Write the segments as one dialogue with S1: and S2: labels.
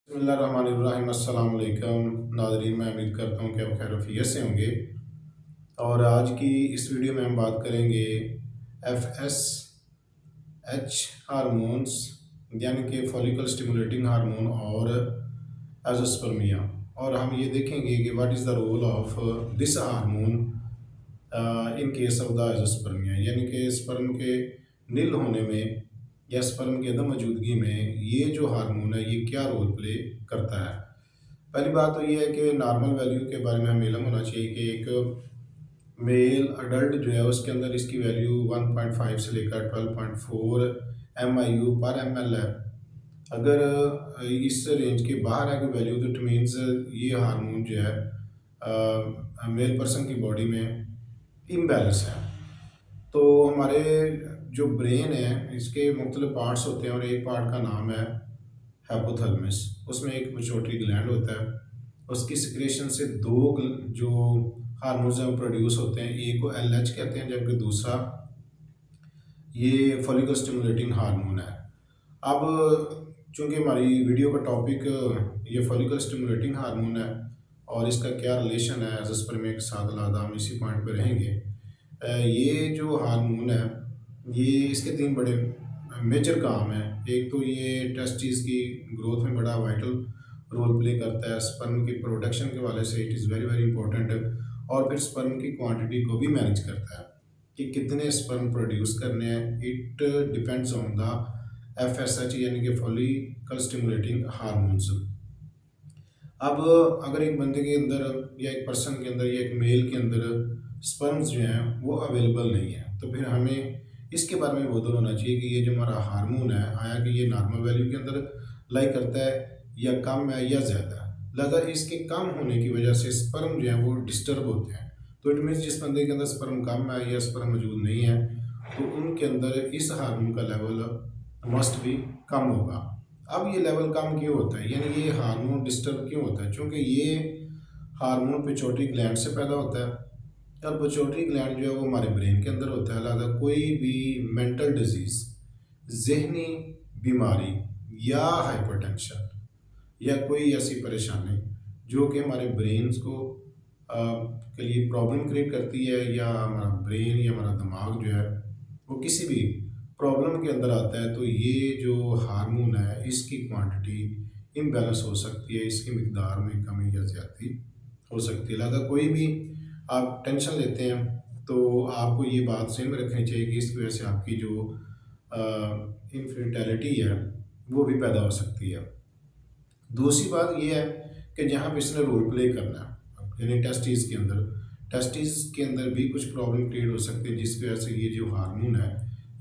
S1: बिस्मिल्लाहिर्रहमानिर्रहीम। अस्सलाम वालेकुम नाज़रीन, मैं उम्मीद करता हूँ कि आप खैर आफियत से होंगे। और आज की इस वीडियो में हम बात करेंगे एफएसएच हार्मोन्स, यानी कि फॉलिकल स्टिमुलेटिंग हार्मोन और एज़ोस्पर्मिया। और हम ये देखेंगे कि what is the role of this hormone in case of the azoospermia, यानी कि स्पर्म के नील होने में या स्पर्म की अदम मौजूदगी में ये जो हार्मोन है ये क्या रोल प्ले करता है। पहली बात तो ये है कि नॉर्मल वैल्यू के बारे में हमें इल्म होना चाहिए कि एक मेल अडल्ट जो है उसके अंदर इसकी वैल्यू 1.5 से लेकर 12.4 MIU पर ml है। अगर इस रेंज के बाहर है कोई वैल्यू तो इट मीन्स ये हार्मोन जो है मेल पर्सन की बॉडी में इम्बैलेंस है। तो हमारे जो ब्रेन है इसके मुख्तलिफ पार्ट्स होते हैं और एक पार्ट का नाम है हाइपोथैलेमस। उसमें एक पिट्यूटरी ग्लैंड होता है, उसकी सिक्रेशन से जो हार्मोन्स हैं वो प्रोड्यूस होते हैं। एक को LH कहते हैं जबकि दूसरा ये फॉलिकल स्टिमुलेटिंग हार्मोन है। अब चूंकि हमारी वीडियो का टॉपिक ये फॉलिकल स्टिमुलेटिंग हार्मोन है और इसका क्या रिलेशन है एज़ोस्पर्मिया के साथ, लिहाजा हम इसी पॉइंट पे रहेंगे। ये जो हार्मोन है ये इसके तीन बड़े मेजर काम हैं। एक तो ये टेस्टिस की ग्रोथ में बड़ा वाइटल रोल प्ले करता है, स्पर्म की प्रोडक्शन के वाले से it is very very important. और फिर स्पर्म की क्वांटिटी को भी मैनेज करता है कि कितने स्पर्म प्रोड्यूस करने हैं। It depends on the FSH यानी कि फॉलिकल स्टिमुलेटिंग हार्मोन्स। अब अगर एक बंदे के अंदर या एक पर्सन के अंदर या एक मेल के अंदर स्पर्म्स जो हैं वो अवेलेबल नहीं है तो फिर हमें इसके बारे में बोधल होना चाहिए कि ये जो हमारा हार्मोन है आया कि ये नॉर्मल वैल्यू के अंदर लाई करता है या कम है या ज़्यादा है। लगा इसके कम होने की वजह से स्पर्म जो है वो डिस्टर्ब होते हैं। तो इट मीन्स जिस बंदे के अंदर स्पर्म कम है या स्पर्म मौजूद नहीं है तो उनके अंदर इस हार्मोन का लेवल मस्ट भी कम होगा। अब ये लेवल कम क्यों होता है, यानी ये हार्मोन डिस्टर्ब क्यों होता है? क्योंकि ये हार्मोन पिट्यूटरी ग्लैंड से पैदा होता है और पिट्यूटरी ग्लैंड जो है वो हमारे ब्रेन के अंदर होता है। लिहाजा कोई भी मेंटल डिजीज़, जहनी बीमारी या हाइपरटेंशन या कोई ऐसी परेशानी जो कि हमारे ब्रेन को के लिए प्रॉब्लम क्रिएट करती है या हमारा ब्रेन या हमारा दिमाग जो है वो किसी भी प्रॉब्लम के अंदर आता है तो ये जो हार्मोन है इसकी क्वांटिटी इम्बैलेंस हो सकती है, इसकी मिकदार में कमी या ज़्यादती हो सकती है। लिहाजा कोई भी आप टेंशन लेते हैं तो आपको ये बात सही में रखनी चाहिए कि इसकी वजह से आपकी जो इनफर्टिलिटी है वो भी पैदा हो सकती है। दूसरी बात ये है कि जहाँ पे इसने रोल प्ले करना है यानी टेस्टिस के अंदर भी कुछ प्रॉब्लम क्रिएट हो सकती है जिसकी वजह से ये जो हार्मोन है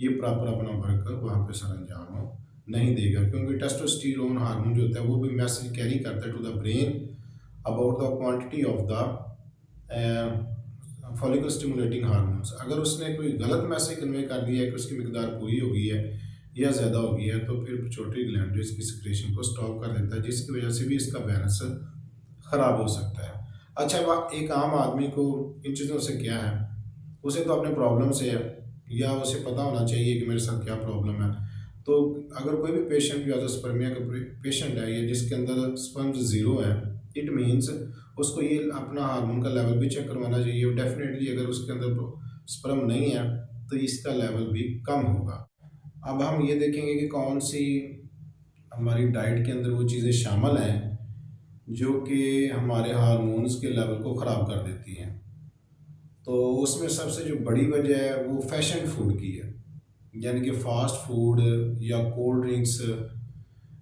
S1: ये प्रॉपर अपना वर्क वहाँ पे सर अंजाम नहीं देगा। क्योंकि टेस्टोस्टेरोन हार्मोन जो होता है वो भी मैसेज कैरी करता है to the brain about the quantity of the follicle stimulating hormones. अगर उसने कोई गलत मैसेज कन्वे कर दिया है कि उसकी मिकदार पूरी हो गई है या ज़्यादा हो गई है तो फिर पिट्यूटरी ग्लैंड जो इसकी सिक्रेशन को स्टॉप कर देता है जिसकी वजह से भी इसका बैलेंस ख़राब हो सकता है। अच्छा, एक आम आदमी को इन चीज़ों से क्या है, उसे तो अपने प्रॉब्लम से है या उसे पता होना चाहिए कि मेरे साथ क्या प्रॉब्लम है। तो अगर कोई भी पेशेंट जो एज़ोस्पर्मिया का पेशेंट है या जिसके अंदर स्पर्म्स ज़ीरो है, इट मीन्स उसको ये अपना हार्मोन का लेवल भी चेक करवाना चाहिए। और डेफिनेटली अगर उसके अंदर स्पर्म नहीं है तो इसका लेवल भी कम होगा। अब हम ये देखेंगे कि कौन सी हमारी डाइट के अंदर वो चीज़ें शामिल हैं जो कि हमारे हार्मोन्स के लेवल को ख़राब कर देती हैं। तो उसमें सबसे जो बड़ी वजह है वो फैशन फूड की है, यानी कि फ़ास्ट फूड या कोल्ड ड्रिंक्स,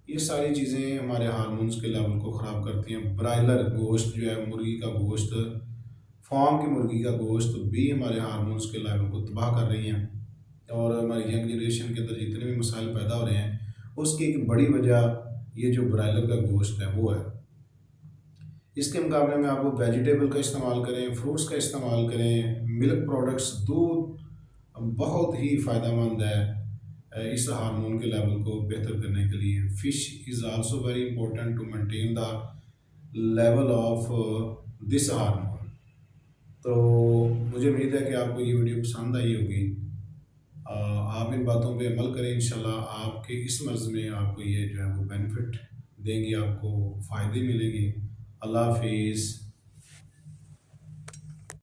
S1: ये सारी चीज़ें हमारे हार्मोन्स के लेवल को ख़राब करती हैं। ब्रायलर गोश्त जो है, मुर्गी का गोश्त, फार्म की मुर्गी का गोश्त भी हमारे हार्मोन्स के लेवल को तबाह कर रही हैं। और हमारी यंग जनरेशन के अंदर जितने भी मसाइल पैदा हो रहे हैं उसकी एक बड़ी वजह ये जो ब्रायलर का गोश्त है वो है। इसके मुकाबले में आप वेजिटेबल का इस्तेमाल करें, फ्रूट्स का इस्तेमाल करें, मिल्क प्रोडक्ट्स, दूध बहुत ही फ़ायदेमंद है इस हार्मोन के लेवल को बेहतर करने के लिए। Fish is also very important to maintain the level of this hormone. तो मुझे उम्मीद है कि आपको ये वीडियो पसंद आई होगी। आप इन बातों पे अमल करें, इंशाल्लाह आपके इस मर्ज़ में आपको ये जो है वो बेनिफिट देंगी, आपको फ़ायदे मिलेंगे। अल्लाह हाफिज़।